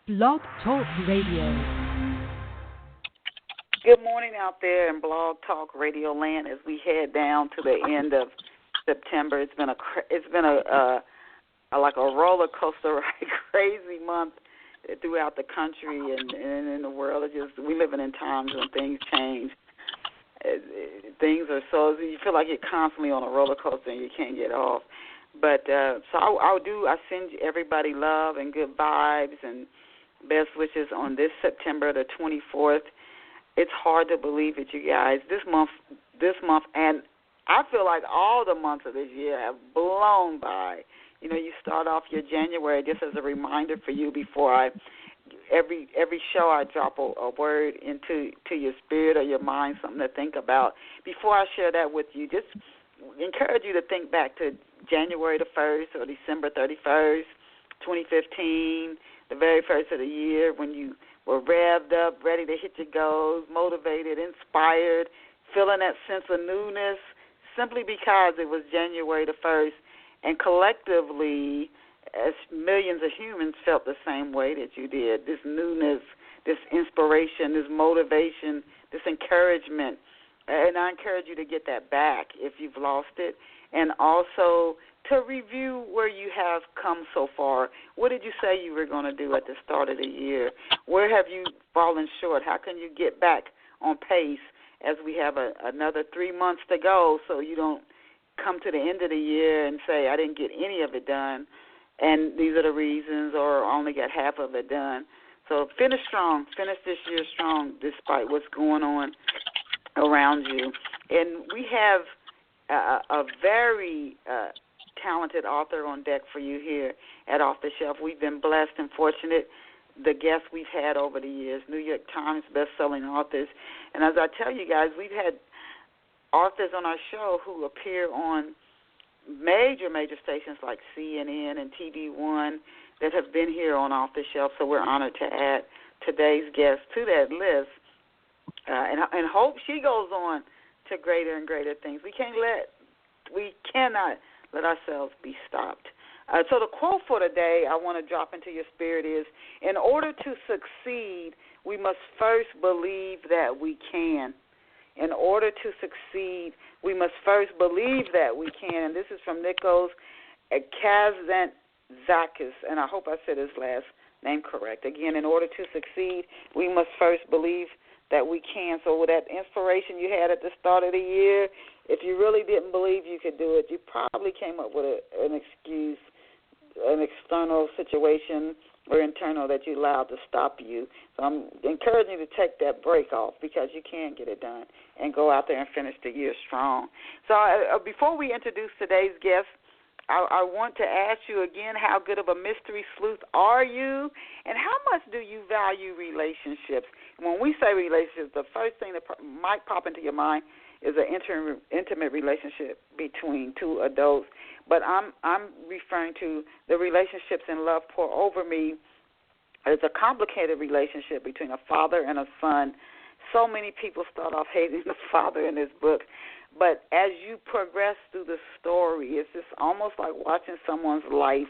Blog Talk Radio. Good morning out there in Blog Talk Radio land as we head down to the end of September. It's been like a roller coaster ride, crazy month throughout the country and in the world. We living in times when things change. Things are so you feel like you're constantly on a roller coaster and you can't get off. But so I send everybody love and good vibes and best wishes on this September the 24th. It's hard to believe it, you guys. This month, and I feel like all the months of this year have blown by. You know, you start off your January, just as a reminder for you before every show I drop a word into your spirit or your mind, something to think about. Before I share that with you, just encourage you to think back to January the 1st or December 31st, 2015, the very first of the year when you were revved up, ready to hit your goals, motivated, inspired, feeling that sense of newness, simply because it was January the 1st. And collectively, as millions of humans felt the same way that you did, this newness, this inspiration, this motivation, this encouragement. And I encourage you to get that back if you've lost it. And also to review where you have come so far. What did you say you were going to do at the start of the year? Where have you fallen short? How can you get back on pace as we have another 3 months to go so you don't come to the end of the year and say, I didn't get any of it done, and these are the reasons, or only got half of it done. So finish strong. Finish this year strong despite what's going on around you. And we have a very talented author on deck for you here at Off the Shelf. We've been blessed and fortunate, the guests we've had over the years, New York Times best-selling authors. And as I tell you guys, we've had authors on our show who appear on major stations like CNN and TV One that have been here on Off the Shelf, so we're honored to add today's guest to that list. And hope she goes on to greater and greater things. We cannot let ourselves be stopped. So the quote for today I want to drop into your spirit is, in order to succeed, we must first believe that we can. In order to succeed, we must first believe that we can. And this is from Nikos Kazantzakis, and I hope I said his last name correct. Again, in order to succeed, we must first believe that we can. So with that inspiration you had at the start of the year, if you really didn't believe you could do it, you probably came up with an excuse, an external situation or internal that you allowed to stop you. So I'm encouraging you to take that break off because you can get it done and go out there and finish the year strong. So before we introduce today's guest, I want to ask you again, how good of a mystery sleuth are you, and how much do you value relationships? When we say relationships, the first thing that might pop into your mind is an intimate relationship between two adults. But I'm referring to the relationships in Love Pour Over Me. It's a complicated relationship between a father and a son. So many people start off hating the father in this book. But as you progress through the story, it's just almost like watching someone's life.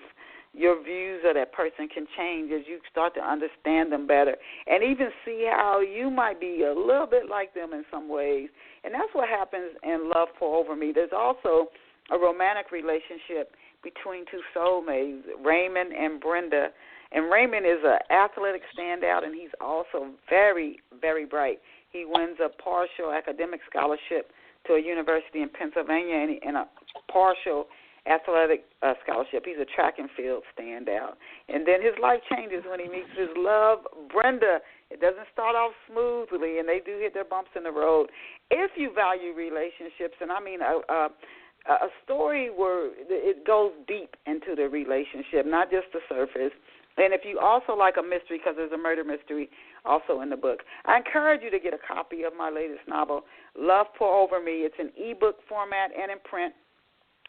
Your views of that person can change as you start to understand them better and even see how you might be a little bit like them in some ways. And that's what happens in Love Pour Over Me. There's also a romantic relationship between two soulmates, Raymond and Brenda. And Raymond is an athletic standout, and he's also very, very bright. He wins a partial academic scholarship to a university in Pennsylvania and a partial athletic scholarship. He's a track and field standout. And then his life changes when he meets his love, Brenda. It doesn't start off smoothly, and they do hit their bumps in the road. If you value relationships, and I mean a story where it goes deep into the relationship, not just the surface. And if you also like a mystery, because there's a murder mystery also in the book, I encourage you to get a copy of my latest novel, Love Pour Over Me. It's in ebook format and in print.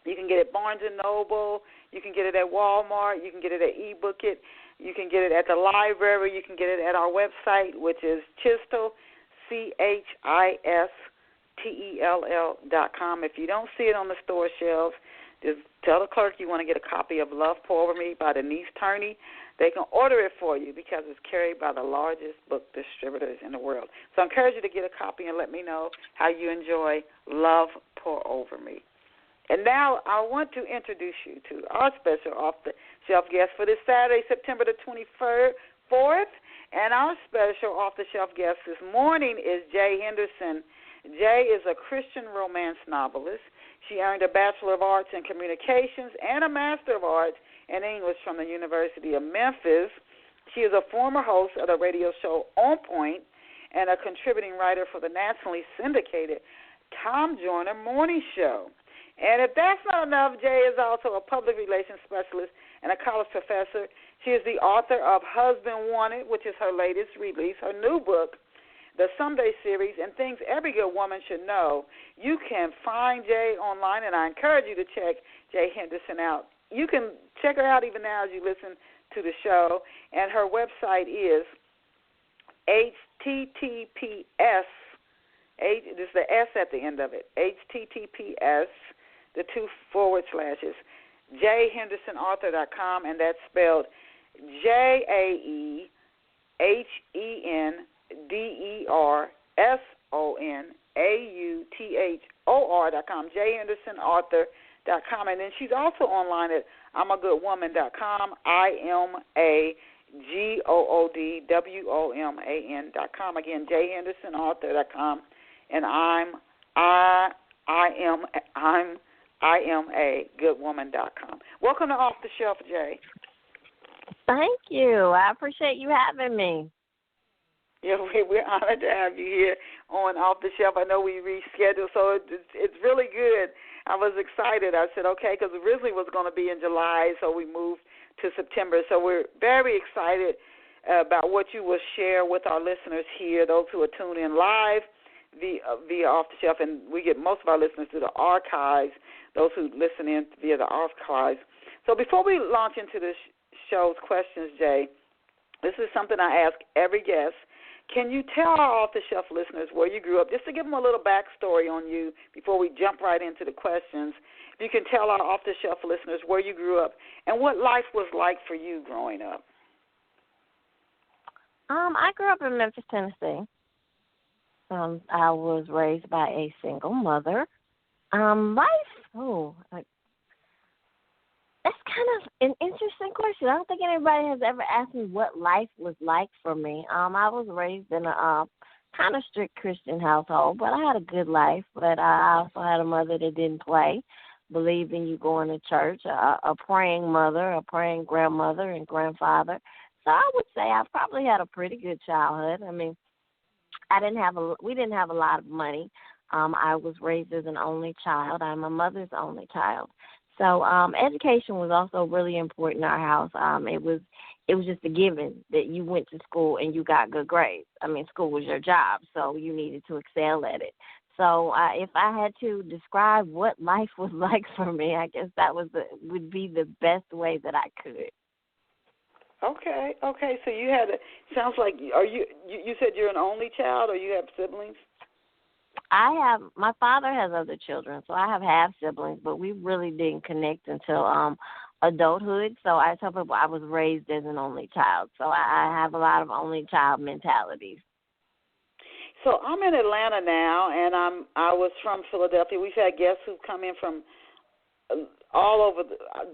You can get it at Barnes & Noble. You can get it at Walmart. You can get it at eBook It. You can get it at the library. You can get it at our website, which is Chistel, CHISTELL.com. If you don't see it on the store shelves, just tell the clerk you want to get a copy of Love Pour Over Me by Denise Turney. they can order it for you because it's carried by the largest book distributors in the world. So I encourage you to get a copy and let me know how you enjoy Love Pour Over Me. And now I want to introduce you to our special off-the-shelf guest for this Saturday, September the 24th. And our special off-the-shelf guest this morning is Jae Henderson. Jae is a Christian romance novelist. She earned a Bachelor of Arts in Communications and a Master of Arts in English from the University of Memphis. She is a former host of the radio show On Point and a contributing writer for the nationally syndicated Tom Joyner Morning Show. And if that's not enough, Jae is also a public relations specialist and a college professor. She is the author of Husband Wanted, which is her latest release, her new book, the Someday series, and Things Every Good Woman Should Know. You can find Jae online, and I encourage you to check Jae Henderson out. You can check her out even now as you listen to the show, and her website is HTTPS, there's the S at the end of it, HTTPS, the 2 forward slashes, JaeHendersonAuthor.com, and that's spelled JaeHendersonAuthor.com, JaeHendersonAuthor.com. And then she's also online at I'mAGoodWoman.com, I'mAGoodWoman.com. Again, JaeHendersonAuthor.com, and I'mAGoodWoman.com. Welcome to Off the Shelf, Jae. Thank you. I appreciate you having me. Yeah, we're honored to have you here on Off the Shelf. I know we rescheduled, so it's really good. I was excited. I said, okay, because originally it was going to be in July, so we moved to September. So we're very excited about what you will share with our listeners here, those who are tuned in live via Off the Shelf, and we get most of our listeners through the archives, those who listen in via the archives. So before we launch into this show's questions, Jae, this is something I ask every guest. Can you tell our off-the-shelf listeners where you grew up, just to give them a little backstory on you before we jump right into the questions? If you can tell our off-the-shelf listeners where you grew up and what life was like for you growing up. I grew up in Memphis, Tennessee. I was raised by a single mother. That's kind of an interesting question. I don't think anybody has ever asked me what life was like for me. I was raised in a kind of strict Christian household, but I had a good life. But I also had a mother that didn't play, believed in you going to church, a praying mother, a praying grandmother and grandfather. So I would say I probably had a pretty good childhood. I mean, we didn't have a lot of money. I was raised as an only child. I'm my mother's only child. So education was also really important in our house. It was just a given that you went to school and you got good grades. I mean, school was your job, so you needed to excel at it. So if I had to describe what life was like for me, I guess that would be the best way that I could. Okay. So you had sounds like you said you're an only child, or you have siblings? My father has other children, so I have half siblings, but we really didn't connect until adulthood. So I tell people I was raised as an only child, so I have a lot of only child mentalities. So I'm in Atlanta now, and I was from Philadelphia. We've had guests who've come in from all over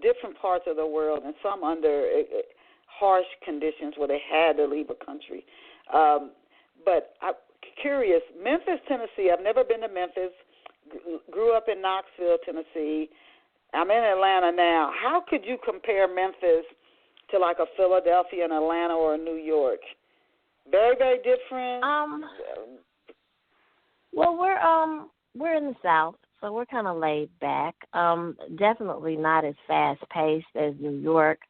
different parts of the world, and some under harsh conditions where they had to leave a country. But I'm curious, Memphis, Tennessee. I've never been to Memphis. Grew up in Knoxville, Tennessee. I'm in Atlanta now. How could you compare Memphis to like a Philadelphia, and Atlanta, or a New York? Very, very different. Well, we're in the South, so we're kind of laid back. Definitely not as fast paced as New York,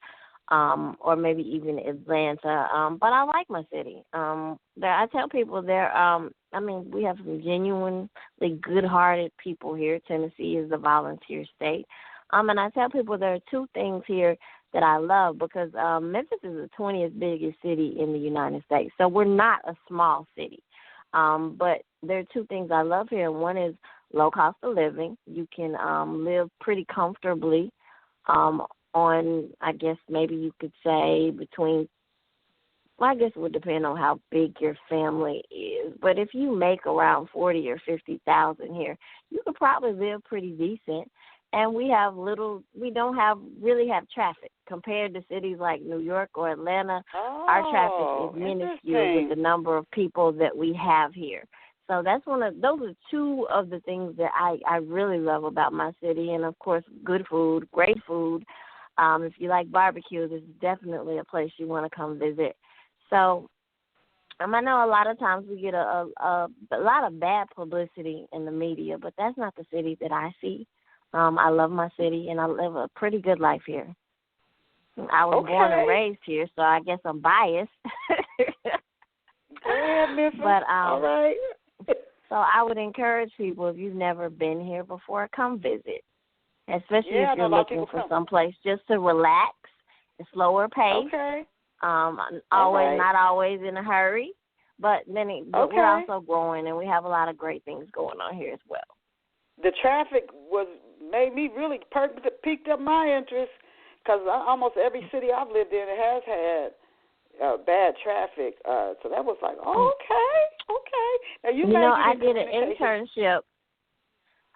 or maybe even Atlanta. But I like my city. I tell people we have some genuinely good-hearted people here. Tennessee is a volunteer state. And I tell people there are two things here that I love, because Memphis is the 20th biggest city in the United States. So we're not a small city. But there are two things I love here. One is low cost of living. You can live pretty comfortably on, I guess maybe you could say between, well, I guess it would depend on how big your family is. But if you make around 40 or 50,000 here, you could probably live pretty decent. And we don't really have traffic compared to cities like New York or Atlanta. Our traffic is minuscule with the number of people that we have here. So those are two of the things that I really love about my city. And of course, good food, great food. If you like barbecue, this is definitely a place you want to come visit. So I know a lot of times we get a lot of bad publicity in the media, but that's not the city that I see. I love my city, and I live a pretty good life here. I was born and raised here, so I guess I'm biased. But all right. So I would encourage people, if you've never been here before, come visit, especially if you're looking for someplace just to relax, a slower pace. Okay. Not always in a hurry, but we're also growing, and we have a lot of great things going on here as well. The traffic made me really piqued up my interest, because almost every city I've lived in has had bad traffic. So that was like, okay. Now you I did an internship.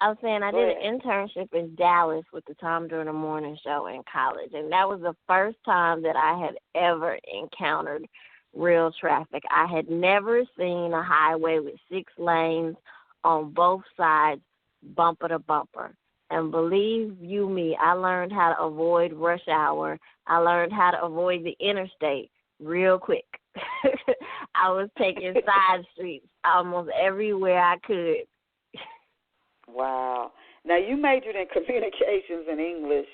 I was saying I did an internship in Dallas with the Tom During the Morning Show in college, and that was the first time that I had ever encountered real traffic. I had never seen a highway with 6 lanes on both sides, bumper to bumper. And believe you me, I learned how to avoid rush hour. I learned how to avoid the interstate real quick. I was taking side streets almost everywhere I could. Wow. Now, you majored in communications and English,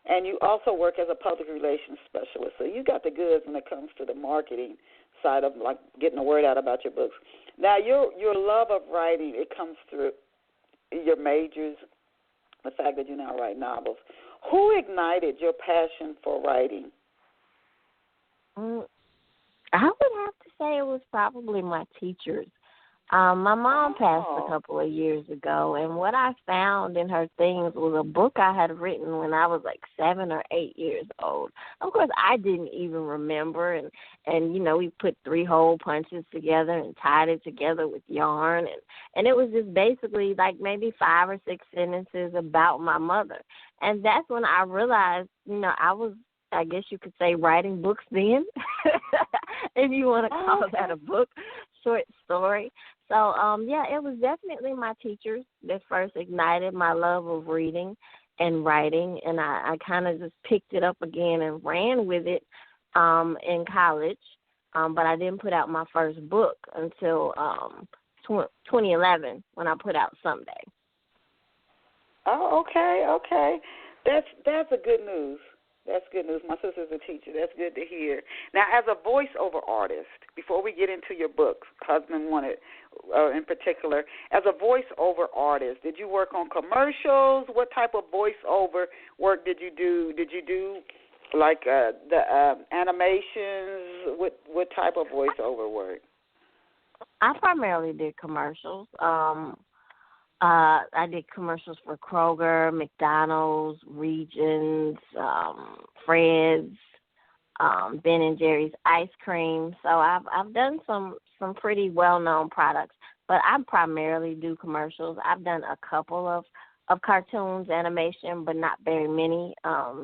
and you also work as a public relations specialist. So you got the goods when it comes to the marketing side of, like, getting the word out about your books. Now, your love of writing, it comes through your majors, the fact that you now write novels. Who ignited your passion for writing? I would have to say it was probably my teachers. My mom passed a couple of years ago, and what I found in her things was a book I had written when I was like 7 or 8 years old. Of course, I didn't even remember, and we put 3 hole punches together and tied it together with yarn, and it was just basically like maybe 5 or 6 sentences about my mother. And that's when I realized, I was, I guess you could say, writing books then, if you want to call that a book, short story. So, it was definitely my teachers that first ignited my love of reading and writing, and I kind of just picked it up again and ran with it in college, but I didn't put out my first book until 2011 when I put out Someday. Oh, okay. That's a good news. That's good news. My sister's a teacher. That's good to hear. Now, as a voiceover artist, before we get into your books, Husband Wanted in particular, as a voiceover artist, did you work on commercials? What type of voiceover work did you do? Did you do like the animations? What type of voiceover work? I primarily did commercials. I did commercials for Kroger, McDonald's, Regions, Fred's, Ben and Jerry's ice cream. So I've done some pretty well-known products, but I primarily do commercials. I've done a couple of cartoons, animation, but not very many.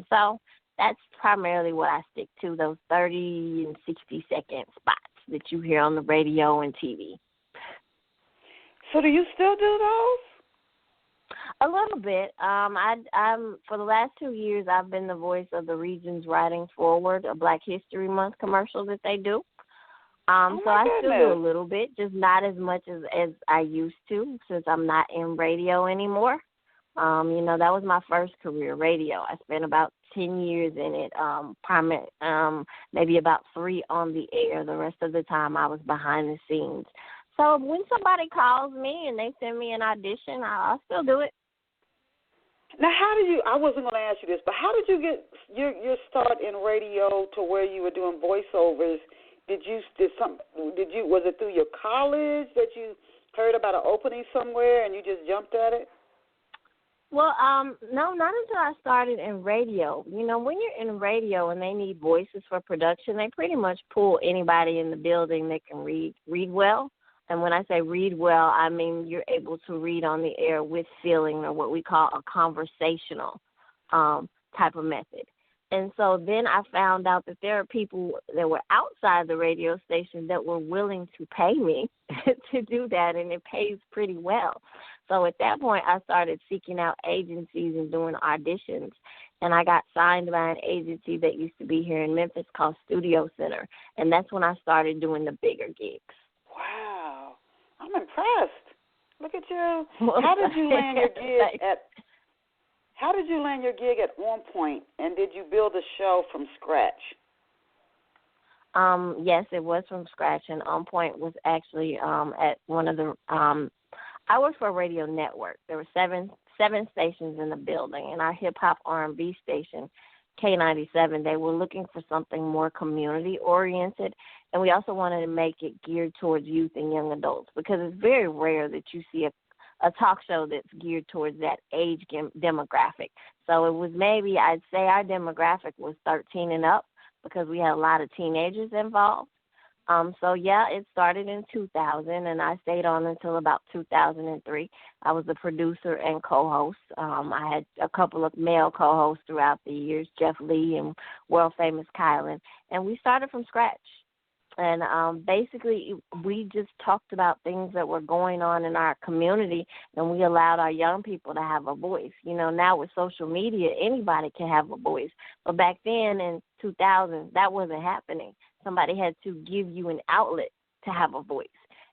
So that's primarily what I stick to, those 30 and 60-second spots that you hear on the radio and TV. So do you still do those? A little bit. I'm for the last 2 years, I've been the voice of the Regions Writing Forward, a Black History Month commercial that they do. So I still do a little bit, just not as much as I used to, since I'm not in radio anymore. That was my first career, radio. I spent about 10 years in it, maybe about 3 on the air. The rest of the time I was behind the scenes. So when somebody calls me and they send me an audition, I'll still do it. Now, I wasn't going to ask you this, but how did you get your start in radio to where you were doing voiceovers? Was it through your college that you heard about an opening somewhere and you just jumped at it? Well, no, not until I started in radio. You know, when you're in radio and they need voices for production, they pretty much pull anybody in the building that can read well. And when I say read well, I mean you're able to read on the air with feeling, or what we call a conversational type of method. And so then I found out that there are people that were outside the radio station that were willing to pay me to do that, and it pays pretty well. So at that point, I started seeking out agencies and doing auditions, and I got signed by an agency that used to be here in Memphis called Studio Center, and that's when I started doing the bigger gigs. Wow. I'm impressed. Look at you. Well, How did you land your gig at On Point, and did you build a show from scratch? Yes, it was from scratch, and On Point was actually at one of the I worked for a radio network. There were seven stations in the building, and our hip-hop R&B station, K97, they were looking for something more community-oriented, and we also wanted to make it geared towards youth and young adults, because it's very rare that you see a talk show that's geared towards that age demographic. So it was maybe, I'd say our demographic was 13 and up, because we had a lot of teenagers involved. So, yeah, it started in 2000, and I stayed on until about 2003. I was the producer and co-host. I had a couple of male co-hosts throughout the years, Jeff Lee and world-famous Kylan, and we started from scratch. And basically, we just talked about things that were going on in our community, and we allowed our young people to have a voice. You know, now with social media, anybody can have a voice. But back then in 2000, that wasn't happening. Somebody had to give you an outlet to have a voice.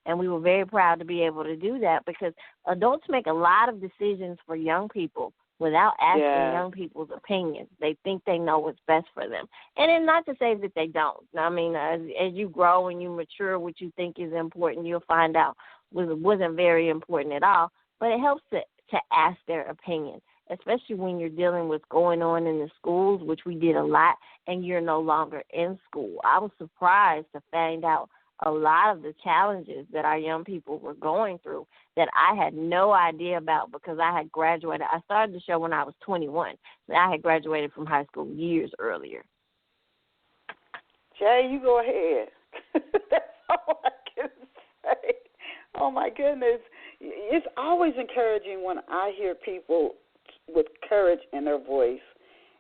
And we were very proud to be able to do that, because adults make a lot of decisions for young people without asking young people's opinions. They think they know what's best for them. And then not to say that they don't. I mean, as you grow and you mature, what you think is important, you'll find out wasn't very important at all. But it helps to ask their opinion, especially when you're dealing with going on in the schools, which we did a lot, and you're no longer in school. I was surprised to find out a lot of the challenges that our young people were going through that I had no idea about, because I had graduated. I started the show when I was 21. So I had graduated from high school years earlier. Jay, you go ahead. That's all I can say. Oh, my goodness. It's always encouraging when I hear people with courage in their voice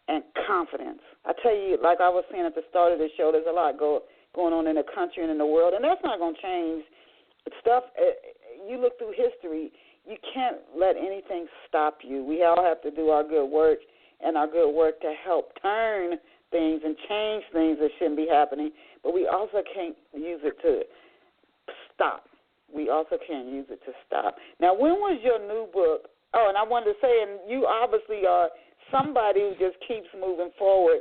and confidence. I tell you, like I was saying at the start of the show, there's a lot going on in the country and in the world, and that's not going to change. Stuff, you look through history, you can't let anything stop you. We all have to do our good work, and our good work to help turn things and change things that shouldn't be happening, but we also can't use it to stop. We also can't use it to stop. Now, when was your new book? Oh, and I wanted to say, and you obviously are somebody who just keeps moving forward.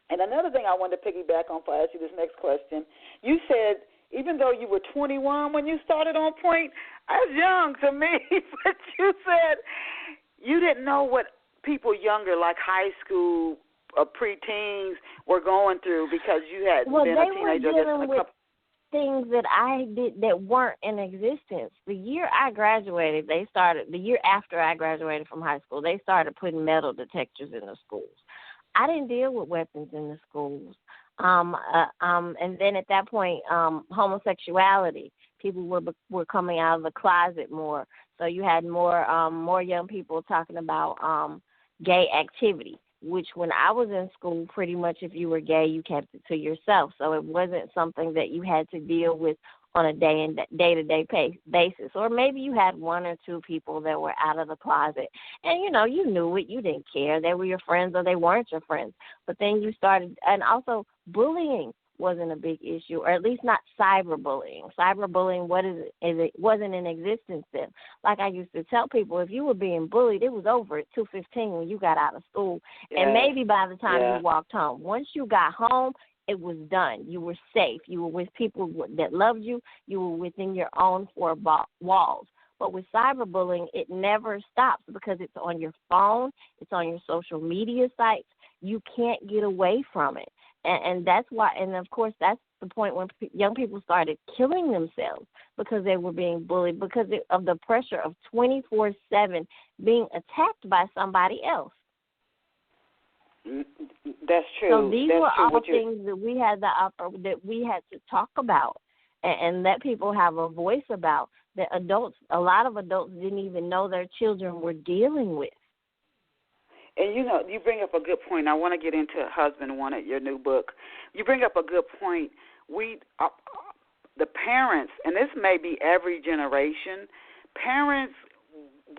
And another thing I wanted to piggyback on before I ask you this next question, you said even though you were 21 when you started On Point, that's young to me, but you said you didn't know what people younger, like high school or preteens, were going through, because you had been a teenager. Well, they were dealing with things that I did that weren't in existence. The year I graduated, the year after I graduated from high school, they started putting metal detectors in the schools. I didn't deal with weapons in the schools. And then at that point, homosexuality, people were coming out of the closet more. So you had more young people talking about gay activity, which when I was in school, pretty much if you were gay, you kept it to yourself. So it wasn't something that you had to deal with on a day-to-day basis. Or maybe you had one or two people that were out of the closet. And, you knew it. You didn't care. They were your friends or they weren't your friends. But then you started, and also bullying wasn't a big issue, or at least not cyberbullying. Cyberbullying, it wasn't in existence then. Like I used to tell people, if you were being bullied, it was over at 2:15 when you got out of school. Yes. And maybe by the time you walked home. Once you got home, it was done. You were safe. You were with people that loved you. You were within your own four walls. But with cyberbullying, it never stops, because it's on your phone. It's on your social media sites. You can't get away from it. And that's why, and of course, that's the point when young people started killing themselves because they were being bullied because of the pressure of 24/7 being attacked by somebody else. That's true. So these That's were true. all things that we had to talk about and let people have a voice about that a lot of adults didn't even know their children were dealing with. And, you bring up a good point. I want to get into Husband Wanted, your new book. You bring up a good point. The parents, and this may be every generation, parents,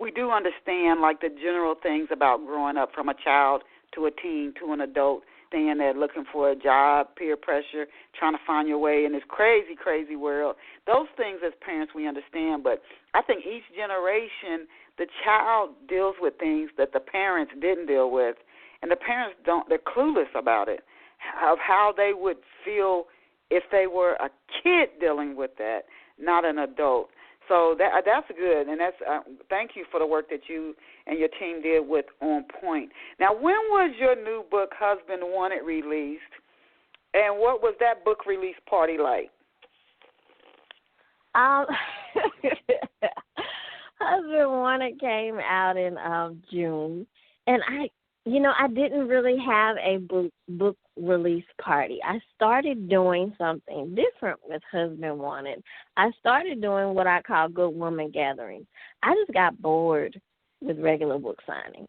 we do understand, like, the general things about growing up from a child to a teen to an adult, staying there looking for a job, peer pressure, trying to find your way in this crazy, crazy world. Those things as parents we understand, but I think each generation the child deals with things that the parents didn't deal with, and the parents they're clueless about it, of how they would feel if they were a kid dealing with that, not an adult. So that's good, and that's thank you for the work that you and your team did with On Point. Now, when was your new book, Husband Wanted, released, and what was that book release party like? Husband Wanted came out in June, and I didn't really have a book release party. I started doing something different with Husband Wanted. I started doing what I call good woman gatherings. I just got bored with regular book signings,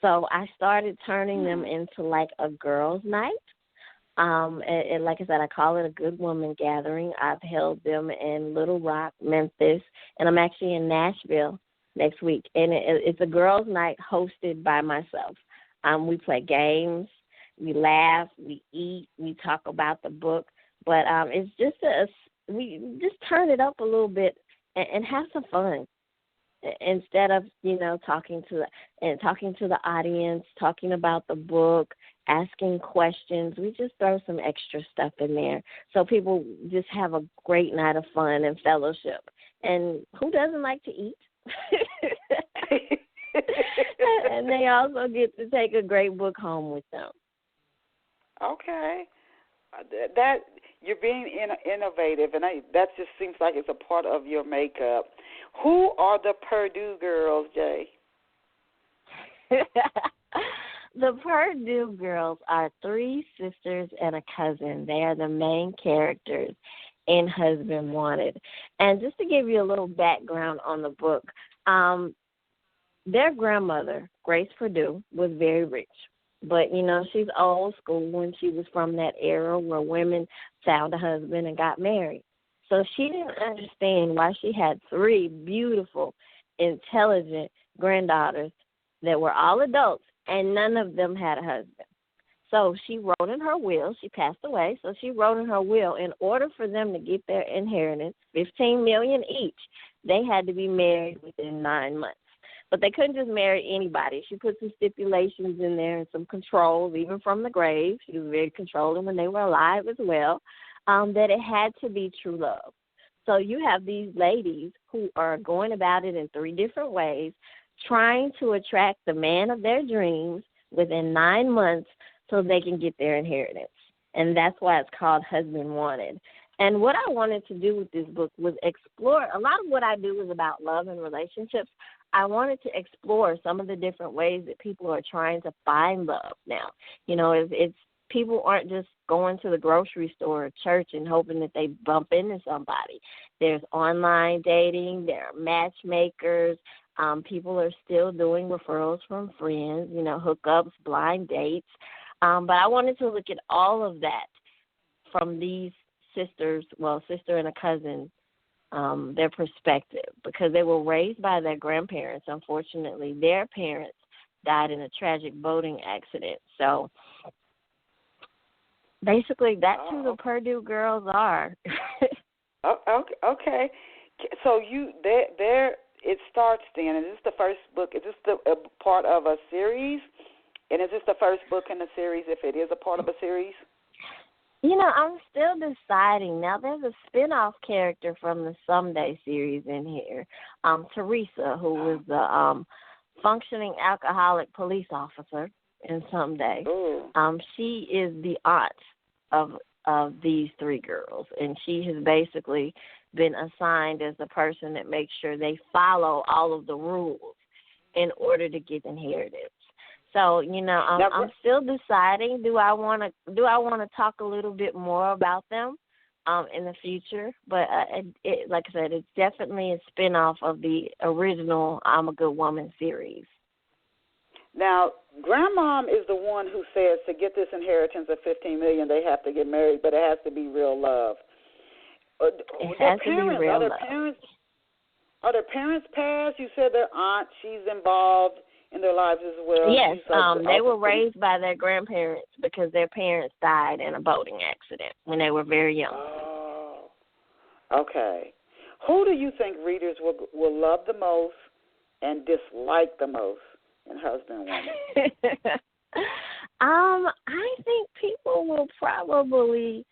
so I started turning them into like a girls' night. And like I said, I call it a good woman gathering. I've held them in Little Rock, Memphis, and I'm actually in Nashville next week. And it's a girls' night hosted by myself. We play games, we laugh, we eat, we talk about the book. But it's just we just turn it up a little bit and have some fun instead of talking to the audience, talking about the book, asking questions. We just throw some extra stuff in there so people just have a great night of fun and fellowship. And who doesn't like to eat? And they also get to take a great book home with them. Okay. That you're being innovative, and that just seems like it's a part of your makeup. Who are the Purdue girls, Jay? The Purdue girls are 3 sisters and a cousin. They are the main characters in Husband Wanted. And just to give you a little background on the book, their grandmother, Grace Purdue, was very rich. But, she's old school, and she was from that era where women found a husband and got married. So she didn't understand why she had 3 beautiful, intelligent granddaughters that were all adults, and none of them had a husband. So she wrote in her will, she passed away, so she wrote in her will, in order for them to get their inheritance, $15 million each, they had to be married within 9 months. But they couldn't just marry anybody. She put some stipulations in there and some controls, even from the grave. She was very controlling when they were alive as well, that it had to be true love. So you have these ladies who are going about it in 3 different ways, trying to attract the man of their dreams within 9 months so they can get their inheritance. And that's why it's called Husband Wanted. And what I wanted to do with this book was explore. A lot of what I do is about love and relationships. I wanted to explore some of the different ways that people are trying to find love now. It's people aren't just going to the grocery store or church and hoping that they bump into somebody. There's online dating. There are matchmakers. People are still doing referrals from friends, hookups, blind dates. But I wanted to look at all of that from these sister and a cousin, their perspective, because they were raised by their grandparents. Unfortunately, their parents died in a tragic boating accident. So basically, that's who the Purdue girls are. Okay. So it starts then. Is this the first book? Is this a part of a series? And is this the first book in the series, if it is a part of a series? I'm still deciding. Now, there's a spin-off character from the Someday series in here, Teresa, who was the functioning alcoholic police officer in Someday. She is the aunt of of these three girls, and she has basically been assigned as the person that makes sure they follow all of the rules in order to get inheritance. So, I'm still deciding. Do I want to talk a little bit more about them in the future? But like I said, it's definitely a spinoff of the original "I'm a Good Woman" series. Now, Grandmom is the one who says to get this inheritance of $15 million, they have to get married, but it has to be real love. It has to be real love. Are their parents passed? You said their aunt, she's involved in their lives as well. Yes, they were raised by their grandparents because their parents died in a boating accident when they were very young. Oh, okay. Who do you think readers will love the most and dislike the most in Husband Woman? I think people will probably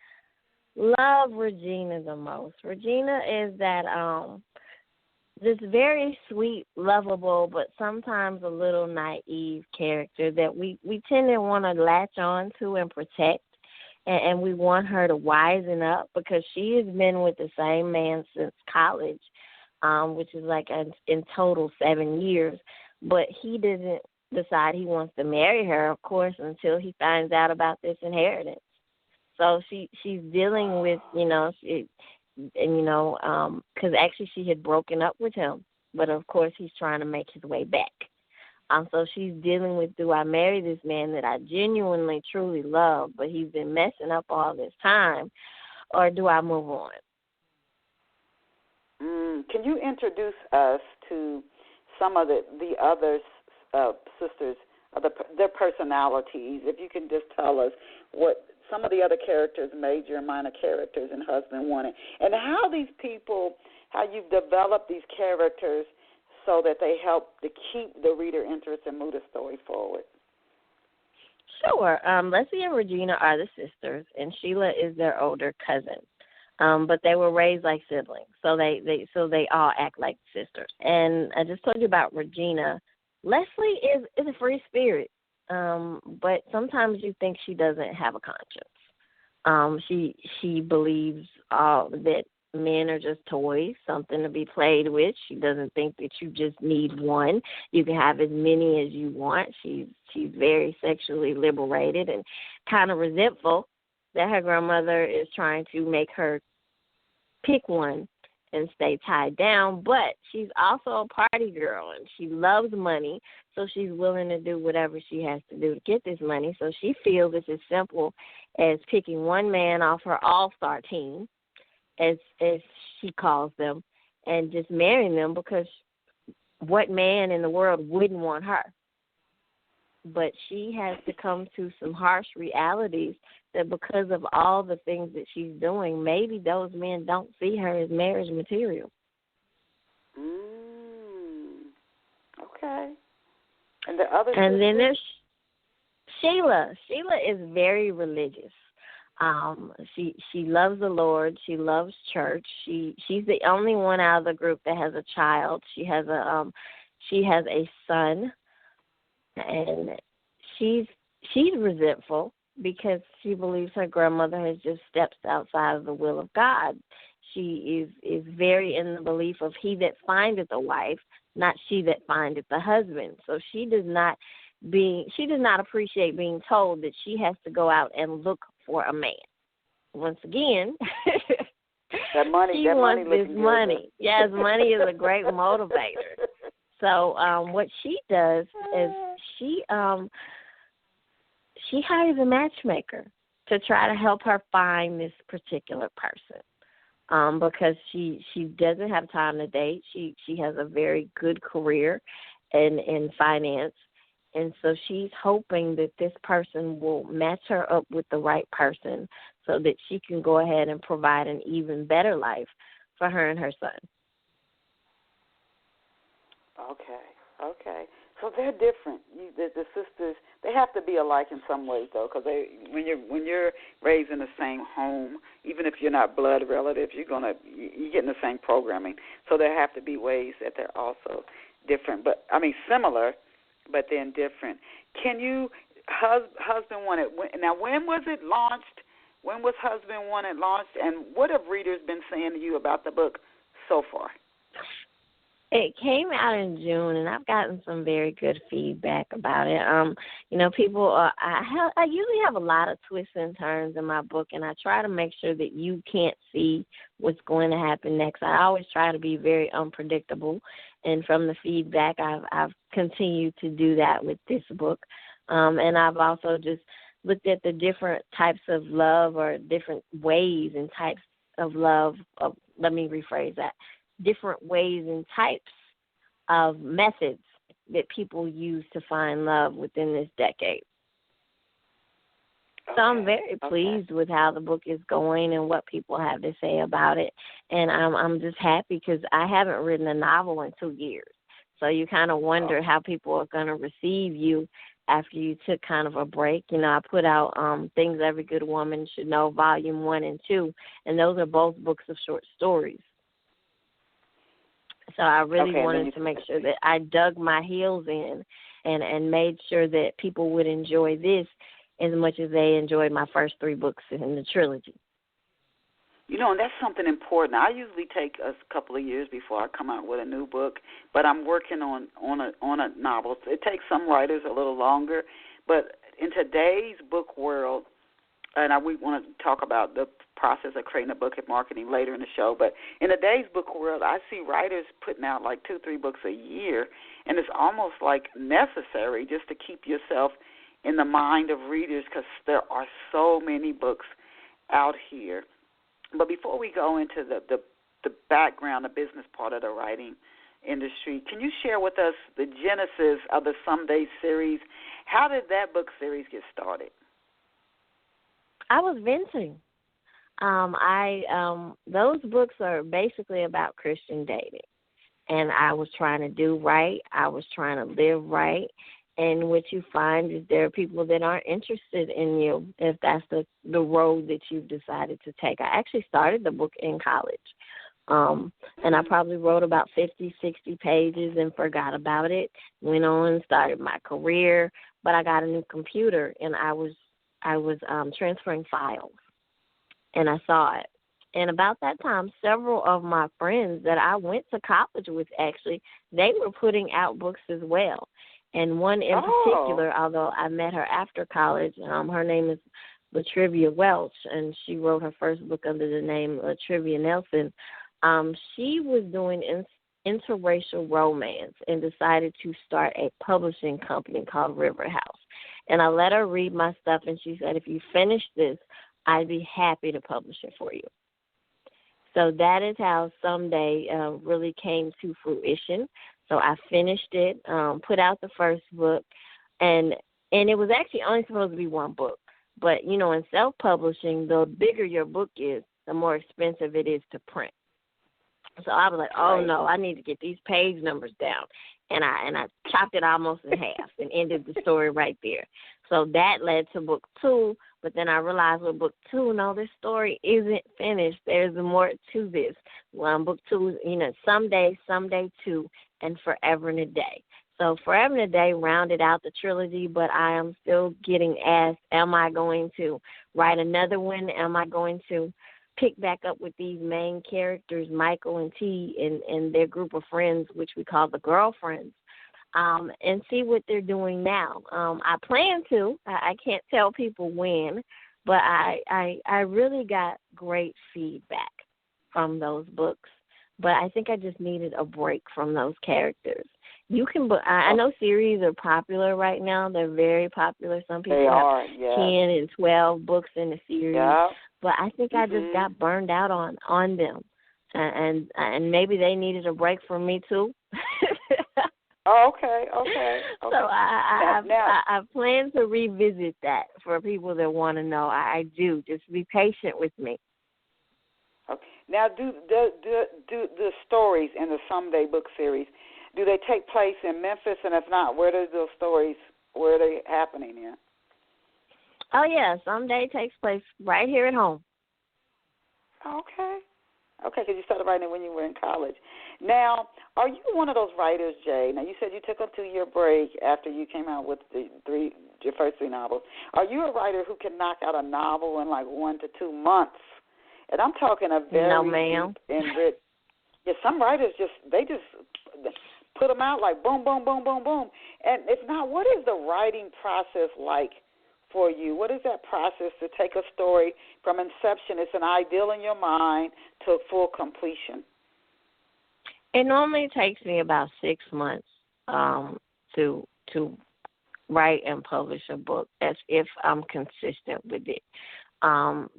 love Regina the most. Regina is that this very sweet, lovable, but sometimes a little naive character that we tend to want to latch on to and protect, and we want her to wisen up because she has been with the same man since college, which is like in total 7 years, but he doesn't decide he wants to marry her, of course, until he finds out about this inheritance. So she's dealing with, because actually she had broken up with him, but of course he's trying to make his way back. So she's dealing with, do I marry this man that I genuinely, truly love, but he's been messing up all this time, or do I move on? Can you introduce us to some of the other sisters, their personalities? If you can just tell us what some of the other characters, major and minor characters in Husband Wanted, and how you've developed these characters so that they help to keep the reader interest and move the story forward. Sure. Leslie and Regina are the sisters, and Sheila is their older cousin. But they were raised like siblings, so they all act like sisters. And I just told you about Regina. Leslie is a free spirit. But sometimes you think she doesn't have a conscience. She believes that men are just toys, something to be played with. She doesn't think that you just need one. You can have as many as you want. She's very sexually liberated and kind of resentful that her grandmother is trying to make her pick one and stay tied down, but she's also a party girl, and she loves money, so she's willing to do whatever she has to do to get this money. So she feels it's as simple as picking one man off her all-star team, as she calls them, and just marrying them, because what man in the world wouldn't want her? But she has to come to some harsh realities that because of all the things that she's doing, maybe those men don't see her as marriage material. Okay. And the other. And then there's Sheila. Sheila is very religious. She loves the Lord. She loves church. She's the only one out of the group that has a child. She has a son, and she's resentful because she believes her grandmother has just stepped outside of the will of God. She is very in the belief of he that findeth a wife, not she that findeth a husband. So she does not appreciate being told that she has to go out and look for a man. Once again, that money, she wants this money. Yes, money is a great motivator. So what she does is she hires a matchmaker to try to help her find this particular person, because she doesn't have time to date. She has a very good career in finance, and so she's hoping that this person will match her up with the right person so that she can go ahead and provide an even better life for her and her son. Okay. So they're different. The sisters, they have to be alike in some ways, though, because when you're raised in the same home, even if you're not blood relatives, you're getting the same programming. So there have to be ways that they're also different, similar, but then different. Can you, Husband Wanted? Now, when was it launched? When was Husband Wanted launched, and what have readers been saying to you about the book so far? It came out in June, and I've gotten some very good feedback about it. People. I usually have a lot of twists and turns in my book, and I try to make sure that you can't see what's going to happen next. I always try to be very unpredictable, and from the feedback, I've continued to do that with this book. And I've also just looked at the different types of love, or different ways and types of love. Let me rephrase that. Different ways and types of methods that people use to find love within this decade. So I'm very pleased with how the book is going and what people have to say about it. And I'm just happy because I haven't written a novel in 2 years. So you kind of wonder how people are going to receive you after you took kind of a break. I put out Things Every Good Woman Should Know, Volume 1 and 2, and those are both books of short stories. So I really wanted to make sure that I dug my heels in and made sure that people would enjoy this as much as they enjoyed my first 3 books in the trilogy. And that's something important. I usually take a couple of years before I come out with a new book, but I'm working on a novel. It takes some writers a little longer, but in today's book world, and we want to talk about the process of creating a book and marketing later in the show, but in today's book world, I see writers putting out like 2-3 books a year, and it's almost like necessary just to keep yourself in the mind of readers because there are so many books out here. But before we go into the background, the business part of the writing industry, can you share with us the genesis of the Someday series? How did that book series get started? I was venting. Those books are basically about Christian dating, and I was trying to do right. I was trying to live right, and what you find is there are people that aren't interested in you if that's the road that you've decided to take. I actually started the book in college, and I probably wrote about 50, 60 pages and forgot about it. Went on and started my career, but I got a new computer, and I was transferring files, and I saw it. And about that time, several of my friends that I went to college with, actually, they were putting out books as well. And one in particular, although I met her after college, her name is Latrivia Welch, and she wrote her first book under the name Latrivia Nelson. She was doing interracial romance and decided to start a publishing company called River House. And I let her read my stuff, and she said, if you finish this, I'd be happy to publish it for you. So that is how Someday really came to fruition. So I finished it, put out the first book, and it was actually only supposed to be one book. But, in self-publishing, the bigger your book is, the more expensive it is to print. So I was like, oh, no, I need to get these page numbers down. And I chopped it almost in half and ended the story right there. So that led to book 2, but then I realized with book 2, no, this story isn't finished. There's more to this. Book 2 is, Someday 2, and Forever and a Day. So Forever and a Day rounded out the trilogy, but I am still getting asked, am I going to write another one? Am I going to pick back up with these main characters, Michael and T, and their group of friends, which we call the girlfriends, and see what they're doing now? I plan to. I can't tell people when, but I really got great feedback from those books. But I think I just needed a break from those characters. I know series are popular right now. They're very popular. Some people have 10 and 12 books in a series. Yeah. But I think I just got burned out on them. And maybe they needed a break from me, too. Okay. So I plan to revisit that for people that want to know. I do. Just be patient with me. Okay. Now, do the stories in the Someday book series, do they take place in Memphis? And if not, where are those stories, where are they happening in? Oh, yeah. Someday takes place right here at home. Okay. Okay, because you started writing it when you were in college. Now, are you one of those writers, Jay? Now, you said you took a 2-year break after you came out with your first 3 novels. Are you a writer who can knock out a novel in like 1 to 2 months? And I'm talking a very no, ma'am. deep and rich. Yeah, some writers just put them out like boom, boom, boom, boom, boom. And if not, what is the writing process like for you? What is that process to take a story from inception? It's an ideal in your mind to full completion. It normally takes me about 6 months to write and publish a book. That's if I'm consistent with it.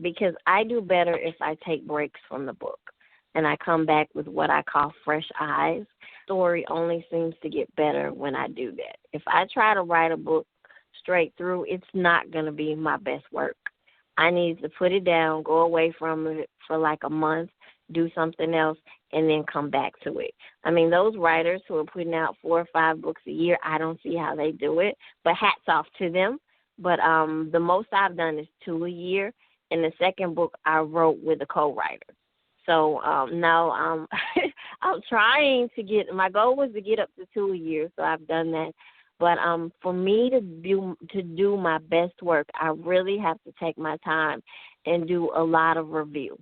Because I do better if I take breaks from the book and I come back with what I call fresh eyes. Story only seems to get better when I do that. If I try to write a book straight through, it's not going to be my best work. I need to put it down, go away from it for like a month, do something else, and then come back to it. I mean, those writers who are putting out 4 or 5 books a year, I don't see how they do it, but hats off to them. But the most I've done is 2 a year, and the second book I wrote with a co-writer. So, no, I'm trying to my goal was to get up to 2 a year, so I've done that. But for me to do my best work, I really have to take my time and do a lot of review.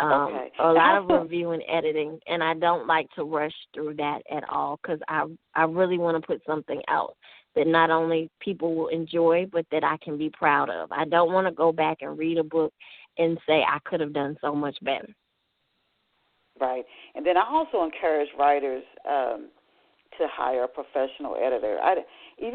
Okay. A lot of review and editing, and I don't like to rush through that at all because I really want to put something out that not only people will enjoy, but that I can be proud of. I don't want to go back and read a book and say I could have done so much better. Right. And then I also encourage writers to hire a professional editor. If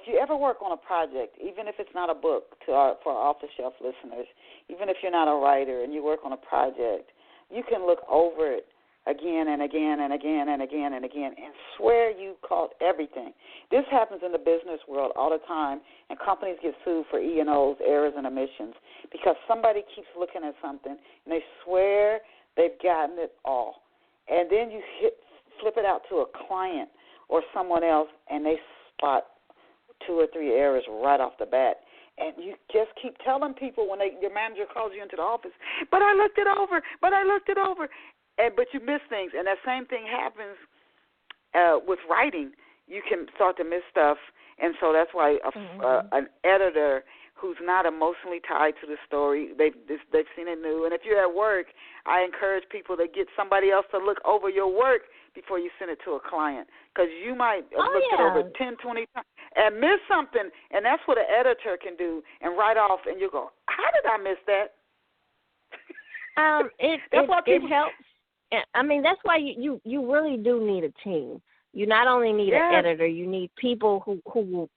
you ever work on a project, even if it's not a book, for our off-the-shelf listeners, even if you're not a writer and you work on a project, you can look over it again and again and again and again and again and swear you caught everything. This happens in the business world all the time, and companies get sued for E&O's, errors and omissions, because somebody keeps looking at something and they swear they've gotten it all. And then you flip it out to a client or someone else, and they spot 2 or 3 errors right off the bat. And you just keep telling people when your manager calls you into the office, but I looked it over. But you miss things. And that same thing happens with writing. You can start to miss stuff. And so that's why an editor who's not emotionally tied to the story, they've seen it new. And if you're at work, I encourage people to get somebody else to look over your work before you send it to a client, because you might have looked it over 10, 20 times and miss something, and that's what an editor can do and write off, and you go, how did I miss that? It helps. I mean, that's why you really do need a team. You not only need an editor, you need people who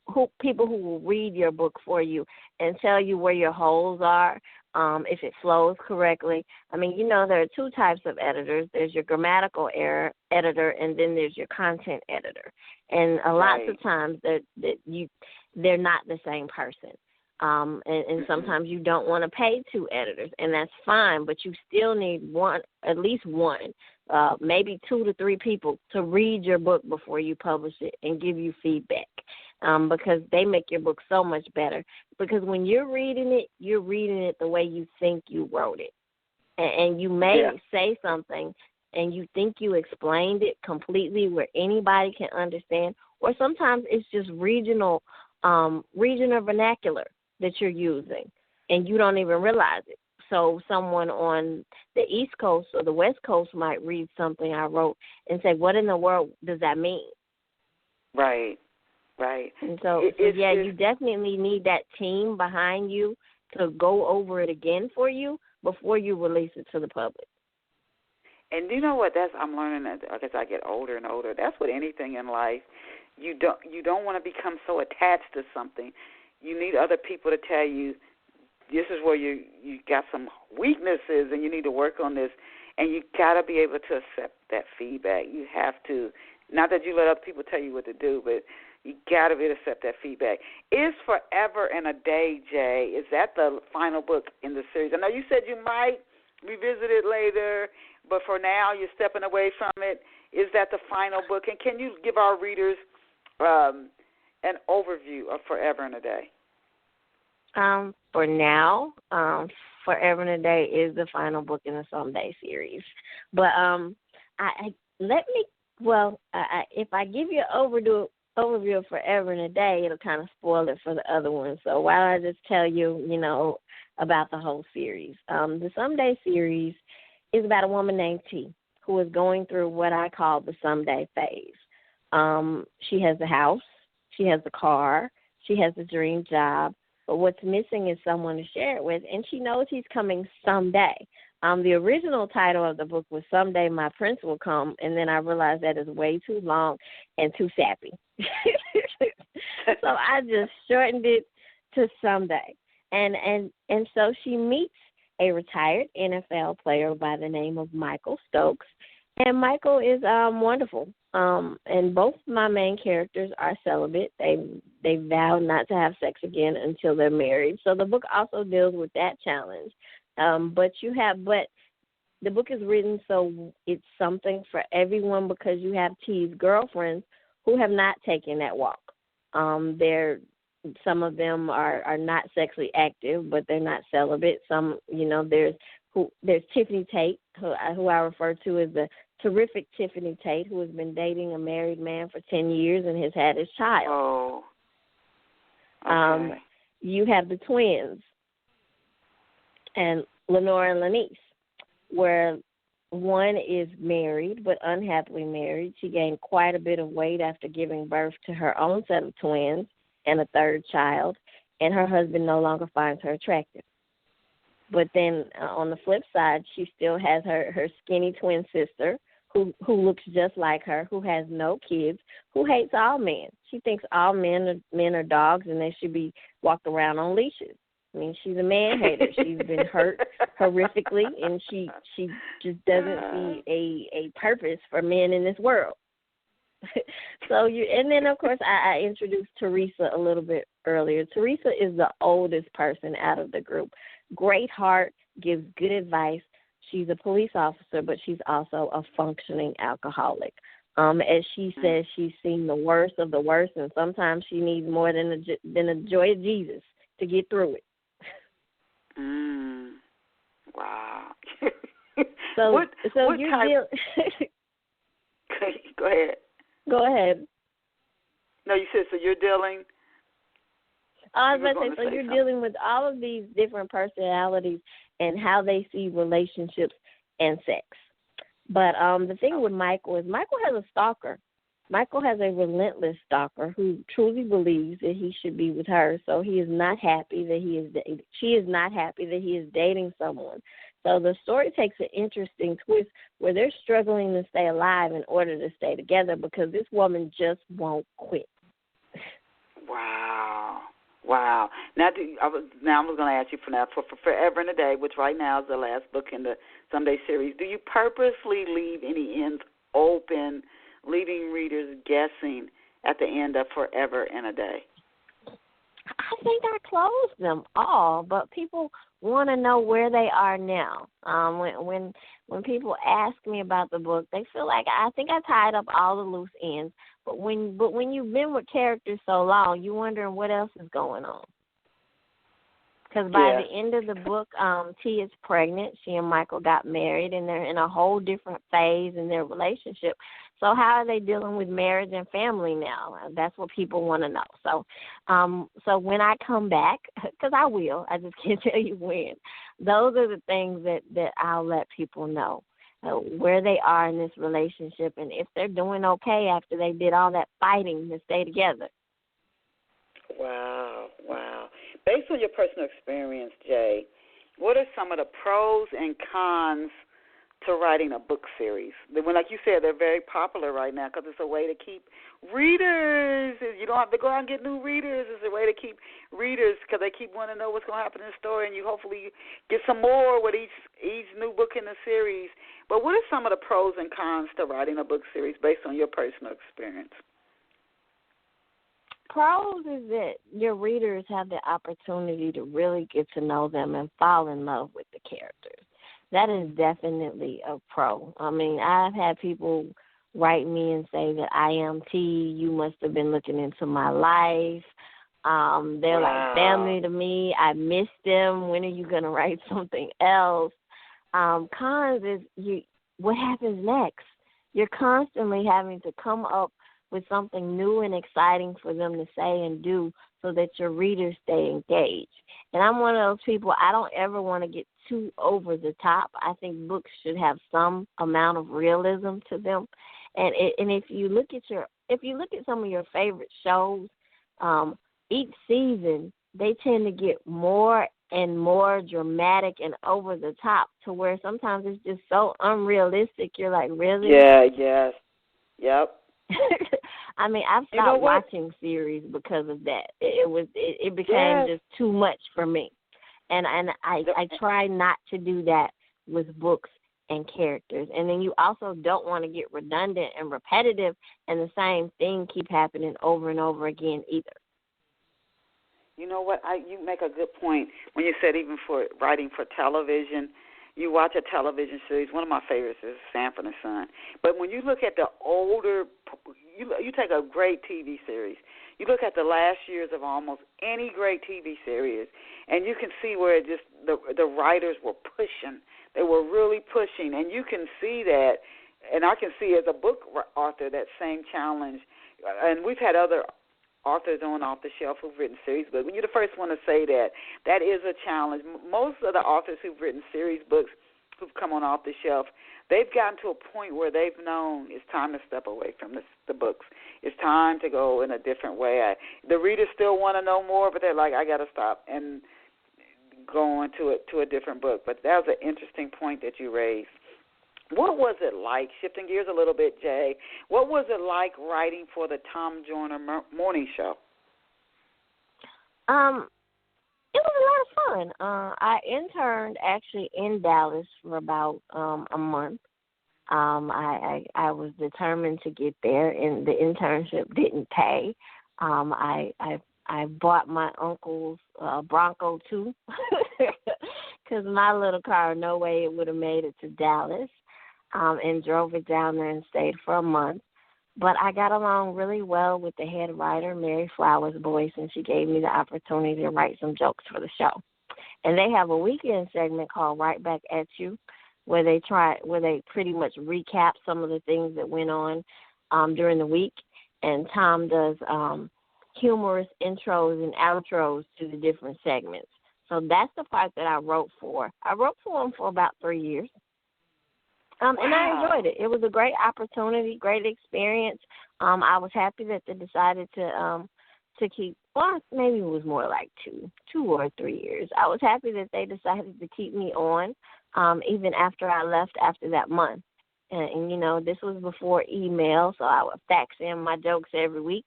will read your book for you and tell you where your holes are, if it flows correctly. I mean, there are 2 types of editors. There's your grammatical error editor, and then there's your content editor. And lots of times they're not the same person. And sometimes you don't want to pay 2 editors, and that's fine, but you still need at least one, maybe 2 to 3 people to read your book before you publish it and give you feedback, because they make your book so much better. Because when you're reading it the way you think you wrote it. And you may say something and you think you explained it completely where anybody can understand, or sometimes it's just regional vernacular that you're using, and you don't even realize it. So someone on the East Coast or the West Coast might read something I wrote and say, what in the world does that mean? Right. And so, you definitely need that team behind you to go over it again for you before you release it to the public. And you know what? I'm learning that as I get older and older. That's with anything in life. You don't want to become so attached to something. You need other people to tell you, this is where you got some weaknesses and you need to work on this. And you got to be able to accept that feedback. You have to. Not that you let other people tell you what to do, but you got to be able to accept that feedback. Is Forever and a Day, Jay, is that the final book in the series? I know you said you might revisit it later, but for now you're stepping away from it. Is that the final book? And can you give our readers an overview of Forever and a Day? for now, Forever and a Day is the final book in the Someday series. But if I give you an overview of Forever and a Day, it'll kind of spoil it for the other one. So why don't I just tell you, about the whole series? The Someday series is about a woman named T who is going through what I call the someday phase. She has the house, she has the car, she has the dream job, but what's missing is someone to share it with, and she knows he's coming someday. The original title of the book was Someday My Prince Will Come, and then I realized that is way too long and too sappy. So I just shortened it to Someday. And so she meets a retired NFL player by the name of Michael Stokes, and Michael is wonderful. And both my main characters are celibate. They vow not to have sex again until they're married. So the book also deals with that challenge. But the book is written so it's something for everyone, because you have T's girlfriends who have not taken that walk. Some of them are not sexually active, but they're not celibate. Some, there's Tiffany Tate, who I refer to as the terrific Tiffany Tate, who has been dating a married man for 10 years and has had his child. Oh. Okay. You have the twins, and Lenore and Lanice, where one is married but unhappily married. She gained quite a bit of weight after giving birth to her own set of twins and a third child, and her husband no longer finds her attractive. But then on the flip side, she still has her skinny twin sister who looks just like her, who has no kids, who hates all men. She thinks all men are dogs and they should be walked around on leashes. I mean, she's a man hater. She's been hurt horrifically, and she just doesn't see a purpose for men in this world. And then of course I introduced Teresa a little bit earlier. Teresa is the oldest person out of the group. Great heart, gives good advice. She's a police officer, but she's also a functioning alcoholic. As she says, she's seen the worst of the worst, and sometimes she needs more than the joy of Jesus to get through it. Wow. So what you're type... Go ahead. Go ahead. No, you said, so you're dealing... I was about to say, so you're dealing with all of these different personalities and how they see relationships and sex. But the thing with Michael is Michael has a stalker. Michael has a relentless stalker who truly believes that he should be with her. So he is not happy that she is not happy that he is dating someone. So the story takes an interesting twist where they're struggling to stay alive in order to stay together because this woman just won't quit. Wow. Now I was going to ask you for Forever and a Day, which right now is the last book in the Someday series. Do you purposely leave any ends open, leaving readers guessing at the end of Forever and a Day? I think I closed them all, but people want to know where they are now. When people ask me about the book, they feel like I think I tied up all the loose ends. But when you've been with characters so long, you're wondering what else is going on. Because by the end of the book, T is pregnant. She and Michael got married, and they're in a whole different phase in their relationship. So how are they dealing with marriage and family now? That's what people want to know. So when I come back, because I will, I just can't tell you when, those are the things that I'll let people know, where they are in this relationship and if they're doing okay after they did all that fighting to stay together. Wow. Based on your personal experience, Jay, what are some of the pros and cons to writing a book series? When, like you said, they're very popular right now because it's a way to keep readers. You don't have to go out and get new readers. It's a way to keep readers because they keep wanting to know what's going to happen in the story, and you hopefully get some more with each new book in the series. But what are some of the pros and cons to writing a book series based on your personal experience? Pros is that your readers have the opportunity to really get to know them and fall in love with the characters. That is definitely a pro. I mean, I've had people write me and say that I am T, you must have been looking into my life. They're like family to me. I miss them. When are you going to write something else? Cons is what happens next? You're constantly having to come up with something new and exciting for them to say and do so that your readers stay engaged. And I'm one of those people, I don't ever want to get too over the top. I think books should have some amount of realism to them. And if you look at some of your favorite shows, each season they tend to get more and more dramatic and over the top to where sometimes it's just so unrealistic. You're like, really? Yeah, yes. Yep. I mean, I've stopped watching series because of that. It became just too much for me. And I try not to do that with books and characters. And then you also don't want to get redundant and repetitive and the same thing keep happening over and over again either. You know what? You make a good point when you said even for writing for television, you watch a television series. One of my favorites is Sanford and Son. But when you look at the older, you take a great TV series. You look at the last years of almost any great TV series, and you can see where just the writers were pushing. They were really pushing, and you can see that. And I can see as a book author that same challenge. And we've had other authors on Off the Shelf who've written series books. When you're the first one to say that is a challenge. Most of the authors who've written series books who've come on Off the Shelf, they've gotten to a point where they've known it's time to step away from the books. It's time to go in a different way. The readers still want to know more, but they're like, I got to stop and go on to a different book. But that was an interesting point that you raised. What was it like, shifting gears a little bit, Jae, what was it like writing for the Tom Joyner Morning Show? It was a lot of fun. I interned actually in Dallas for about a month. I was determined to get there, and the internship didn't pay. I bought my uncle's Bronco too, because my little car, no way it would have made it to Dallas. And drove it down there and stayed for a month. But I got along really well with the head writer, Mary Flowers Boyce, and she gave me the opportunity to write some jokes for the show. And they have a weekend segment called Right Back at You, where they pretty much recap some of the things that went on during the week. And Tom does humorous intros and outros to the different segments. So that's the part that I wrote for. I wrote for him for about 3 years. And I enjoyed it. It was a great opportunity, great experience. I was happy that they decided to keep, well, maybe it was more like 2 or 3 years. I was happy that they decided to keep me on, even after I left after that month. And you know, this was before email, so I would fax in my jokes every week.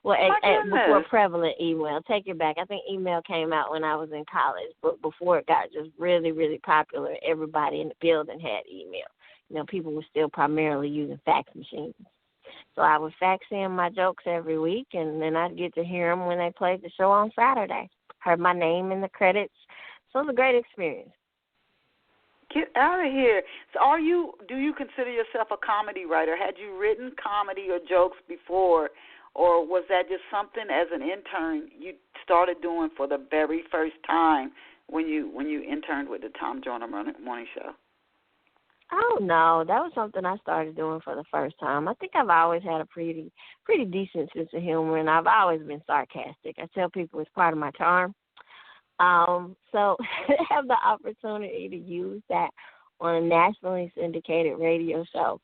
Well, before prevalent email. Take it back. I think email came out when I was in college, but before it got just really, really popular, everybody in the building had email. You know, people were still primarily using fax machines. So I would fax in my jokes every week, and then I'd get to hear them when they played the show on Saturday. Heard my name in the credits. So it was a great experience. Get out of here. So do you consider yourself a comedy writer? Had you written comedy or jokes before, or was that just something as an intern you started doing for the very first time when you interned with the Tom Joyner Morning Show? Oh, no, that was something I started doing for the first time. I think I've always had a pretty decent sense of humor, and I've always been sarcastic. I tell people it's part of my charm. So to have the opportunity to use that on a nationally syndicated radio show,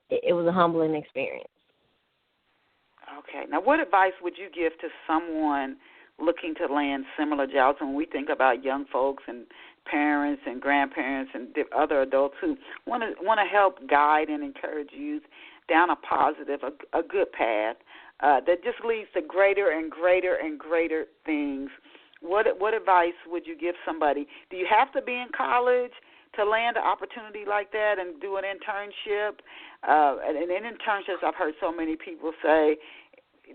it was a humbling experience. Okay. Now, what advice would you give to someone looking to land similar jobs when we think about young folks and parents and grandparents and other adults who want to help guide and encourage youth down a positive, a good path that just leads to greater and greater and greater things? What advice would you give somebody? Do you have to be in college to land an opportunity like that and do an internship? And in internships, I've heard so many people say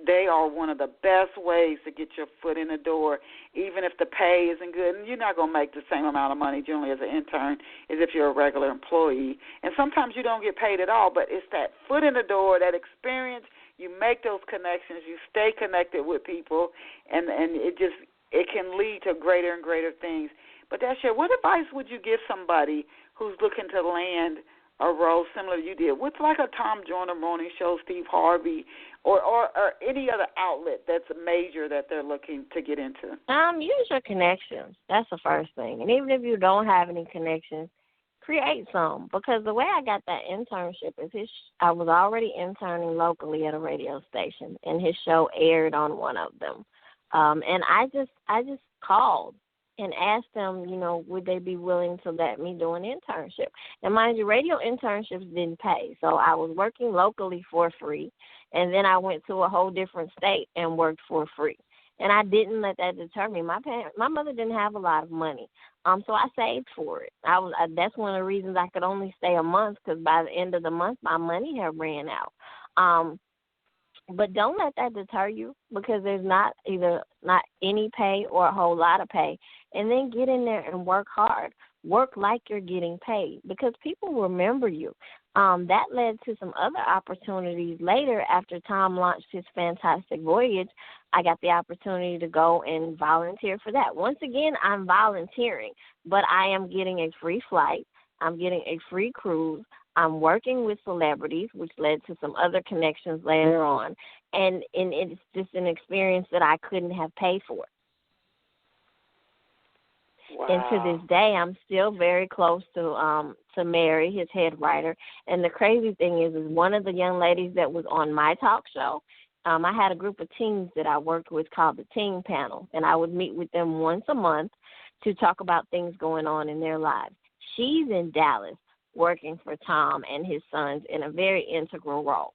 they are one of the best ways to get your foot in the door, even if the pay isn't good. And you're not going to make the same amount of money generally as an intern as if you're a regular employee. And sometimes you don't get paid at all, but it's that foot in the door, that experience you make those connections, you stay connected with people, and it can lead to greater and greater things. But Dasha, what advice would you give somebody who's looking to land a role similar to you did, with like a Tom Joyner morning show, Steve Harvey, or any other outlet that's major that they're looking to get into? Use your connections. That's the first thing. And even if you don't have any connections, create some. Because the way I got that internship is I was already interning locally at a radio station, and his show aired on one of them. And I just called and asked them, would they be willing to let me do an internship. And mind you, radio internships didn't pay, so I was working locally for free, and then I went to a whole different state and worked for free. And I didn't let that deter me. My mother didn't have a lot of money, so I saved for it. That's one of the reasons I could only stay a month, because by the end of the month, my money had ran out. But don't let that deter you, because there's not any pay or a whole lot of pay. And then get in there and work hard. Work like you're getting paid, because people remember you. That led to some other opportunities later. After Tom launched his Fantastic Voyage, I got the opportunity to go and volunteer for that. Once again, I'm volunteering, but I am getting a free flight. I'm getting a free cruise. I'm working with celebrities, which led to some other connections later on. And it's just an experience that I couldn't have paid for. Wow. And to this day, I'm still very close to Mary, his head writer. And the crazy thing is one of the young ladies that was on my talk show, I had a group of teens that I worked with called the Teen Panel, and I would meet with them once a month to talk about things going on in their lives. She's in Dallas working for Tom and his sons in a very integral role.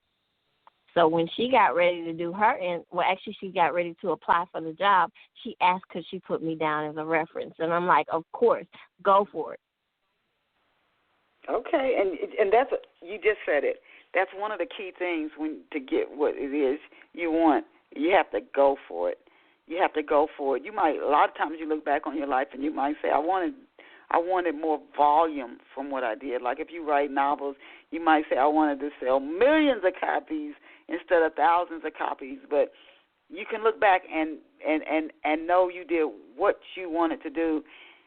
So when she got ready to do she got ready to apply for the job, she asked could she put me down as a reference. And I'm like, of course, go for it. Okay, and that's you just said it. That's one of the key things to get what it is you want. You have to go for it. You have to go for it. A lot of times you look back on your life and you might say, I wanted more volume from what I did. Like if you write novels, you might say, I wanted to sell millions of copies instead of thousands of copies. But you can look back and know you did what you wanted to do,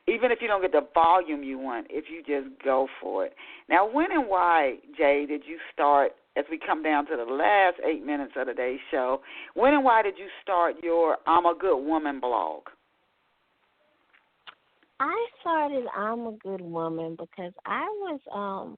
even if you don't get the volume you want, if you just go for it. Now, when and why, Jay, did you start, as we come down to the last 8 minutes of today's show, when and why did you start your I'm a Good Woman blog? I started I'm a Good Woman because I was,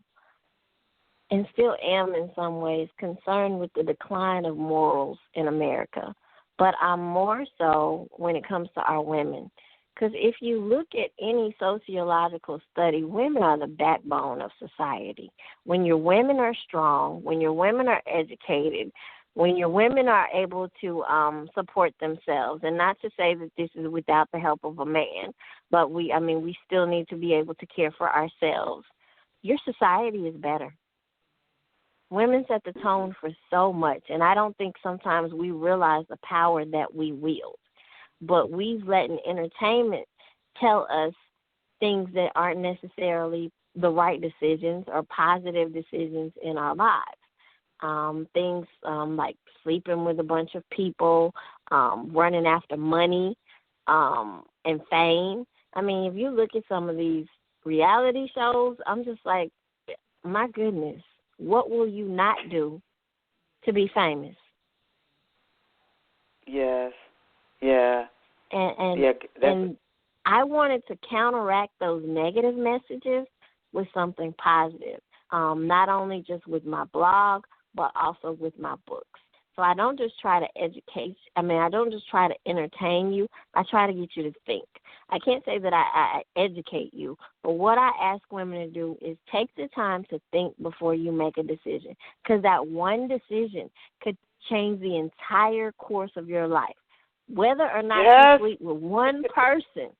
and still am in some ways, concerned with the decline of morals in America. But I'm more so when it comes to our women. Because if you look at any sociological study, women are the backbone of society. When your women are strong, when your women are educated, when your women are able to support themselves, and not to say that this is without the help of a man, but we still need to be able to care for ourselves, your society is better. Women set the tone for so much, and I don't think sometimes we realize the power that we wield. But we've let entertainment tell us things that aren't necessarily the right decisions or positive decisions in our lives. Things like sleeping with a bunch of people, running after money, and fame. I mean, if you look at some of these reality shows, I'm just like, my goodness, what will you not do to be famous? Yes. Yeah. And I wanted to counteract those negative messages with something positive, not only just with my blog, but also with my books. So I don't just try to I don't just try to entertain you. I try to get you to think. I can't say that I educate you, but what I ask women to do is take the time to think before you make a decision, because that one decision could change the entire course of your life. Whether or not you sleep with one person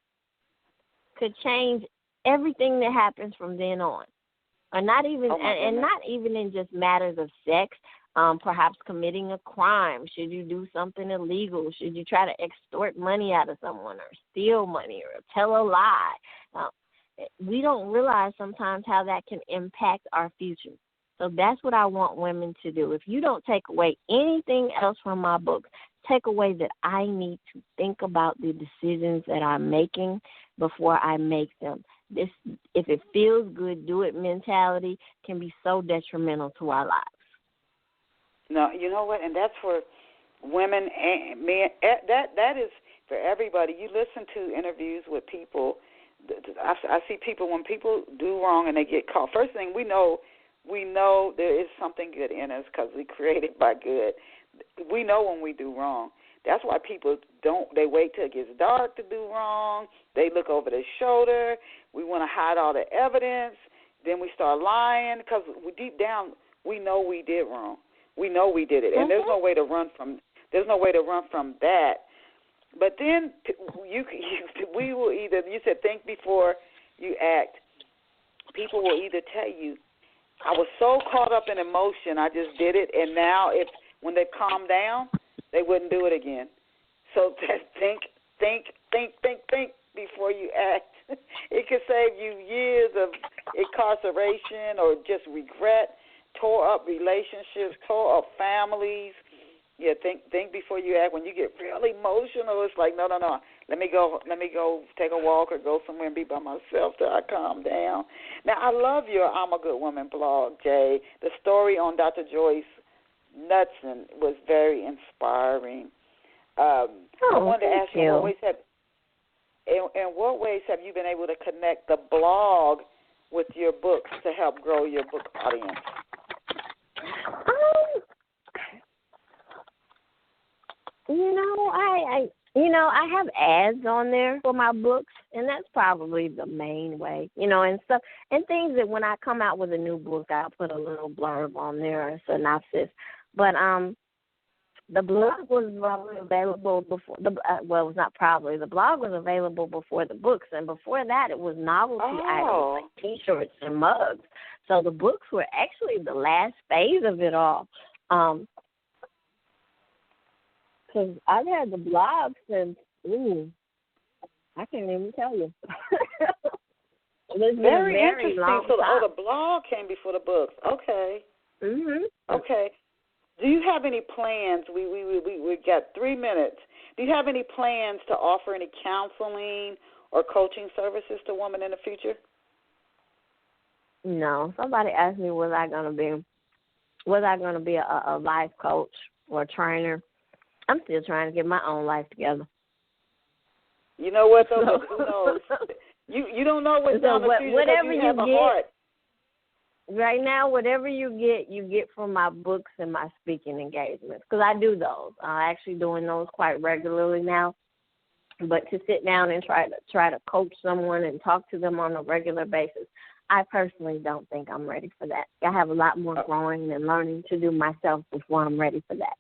could change everything that happens from then on. Or not even, and not even in just matters of sex, perhaps committing a crime. Should you do something illegal? Should you try to extort money out of someone or steal money or tell a lie? We don't realize sometimes how that can impact our future. So that's what I want women to do. If you don't take away anything else from my books, take away that I need to think about the decisions that I'm making before I make them. This, if it feels good, do it mentality can be so detrimental to our lives. No, you know what? And that's for women and men. That is for everybody. You listen to interviews with people. I see people, when people do wrong and they get caught. First thing, we know there is something good in us because we created by good. We know when we do wrong. That's why people they wait till it gets dark to do wrong. They look over their shoulder. We want to hide all the evidence. Then we start lying because deep down we know we did wrong. We know we did it, and there's no way to run from. There's no way to run from that. But then we will either. You said think before you act. People will either tell you, I was so caught up in emotion, I just did it, and now when they calm down, they wouldn't do it again. So think before you act. It could save you years of incarceration or just regret, tore up relationships, tore up families. Yeah, think before you act. When you get really emotional, it's like, no. Let me go take a walk or go somewhere and be by myself till I calm down. Now, I love your I'm a Good Woman blog, Jay. The story on Dr. Joyce Knudsen was very inspiring. I wanted to ask you, in what ways have you been able to connect the blog with your books to help grow your book audience? I have ads on there for my books, and that's probably the main way, and stuff, and things that when I come out with a new book, I'll put a little blurb on there, a synopsis. But the blog was probably available before it was not probably. The blog was available before the books, and before that, it was novelty items like T-shirts and mugs. So the books were actually the last phase of it all. Because I've had the blog since, I can't even tell you. It's very interesting. Long time. So the blog came before the books. Okay. Mhm. Okay. Do you have any plans? We got 3 minutes. Do you have any plans to offer any counseling or coaching services to women in the future? No. Somebody asked me was I going to be a life coach or a trainer. I'm still trying to get my own life together. You know what, though? Who knows? You don't know what's down the future because you have a heart. Right now, whatever you get from my books and my speaking engagements, because I do those. I'm actually doing those quite regularly now. But to sit down and try to coach someone and talk to them on a regular basis, I personally don't think I'm ready for that. I have a lot more growing and learning to do myself before I'm ready for that.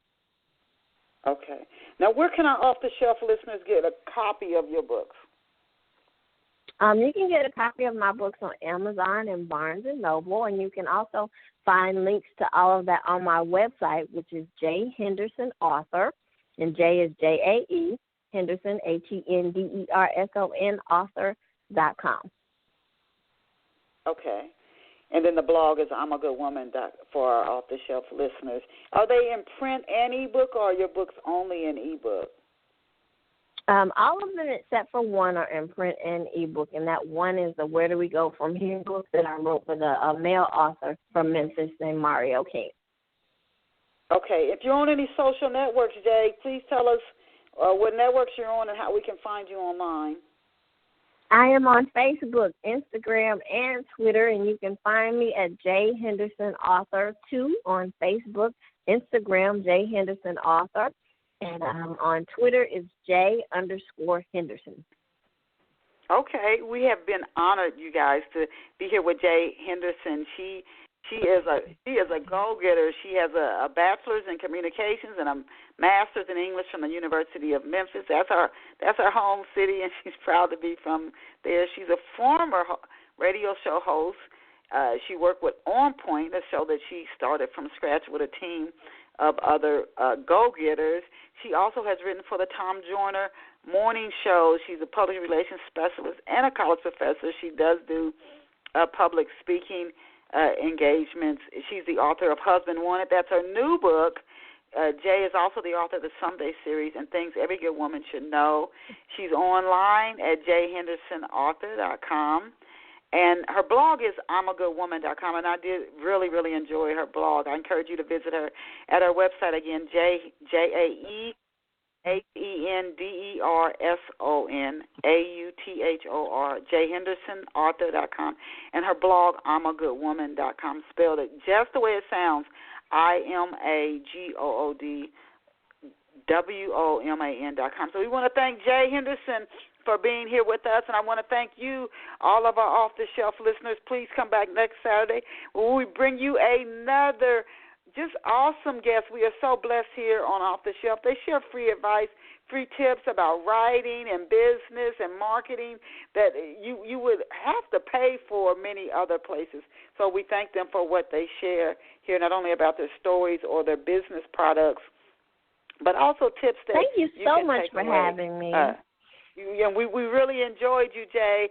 Okay. Now, where can our off-the-shelf listeners get a copy of your books? You can get a copy of my books on Amazon and Barnes & Noble, and you can also find links to all of that on my website, which is Jae Henderson Author, and Jae is Jae, Henderson, Henderson, author.com. Okay. And then the blog is I'm a Good Woman for our off-the-shelf listeners. Are they in print and ebook, or are your books only in ebook? All of them except for one are in print and ebook, and that one is the Where Do We Go From Here book that I wrote with a male author from Memphis named Mario King. Okay. If you're on any social networks, Jay, please tell us what networks you're on and how we can find you online. I am on Facebook, Instagram, and Twitter, and you can find me at Jae Henderson Author 2 on Facebook, Instagram, Jae Henderson Author, and on Twitter is J_Henderson. Okay, we have been honored, you guys, to be here with Jae Henderson. She is a go-getter. She has a bachelor's in communications and a master's in English from the University of Memphis. That's her home city, and she's proud to be from there. She's a former radio show host. She worked with On Point, a show that she started from scratch with a team of other go-getters. She also has written for the Tom Joyner morning show. She's a public relations specialist and a college professor. She does do public speaking engagements. She's the author of Husband Wanted. That's her new book. Jae is also the author of the Someday series and Things Every Good Woman Should Know. She's online at jaehendersonauthor.com. And her blog is I'mAGoodWoman.com, and I did really, really enjoy her blog. I encourage you to visit her at her website again, JaeHendersonAuthor, JaeHendersonAuthor.com, and her blog, I'mAGoodWoman.com, spelled it just the way it sounds, I'mAGoodWoman.com. So we want to thank Jae Henderson for being here with us, and I want to thank you, all of our off-the-shelf listeners. Please come back next Saturday when we bring you another just awesome guest. We are so blessed here on Off the Shelf. They share free advice, free tips about writing and business and marketing that you would have to pay for many other places. So we thank them for what they share here, not only about their stories or their business products, but also tips that Thank you so much for away. having me. Yeah, we really enjoyed you, Jae.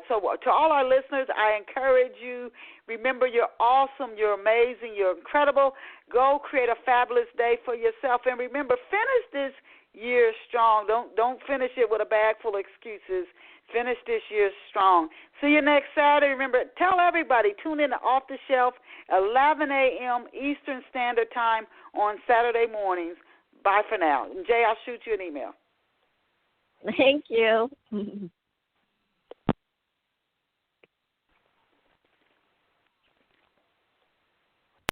So to all our listeners, I encourage you, remember you're awesome, you're amazing, you're incredible. Go create a fabulous day for yourself. And remember, finish this year strong. Don't finish it with a bag full of excuses. Finish this year strong. See you next Saturday. Remember, tell everybody, tune in to Off the Shelf, 11 a.m. Eastern Standard Time on Saturday mornings. Bye for now. And Jae, I'll shoot you an email. Thank you.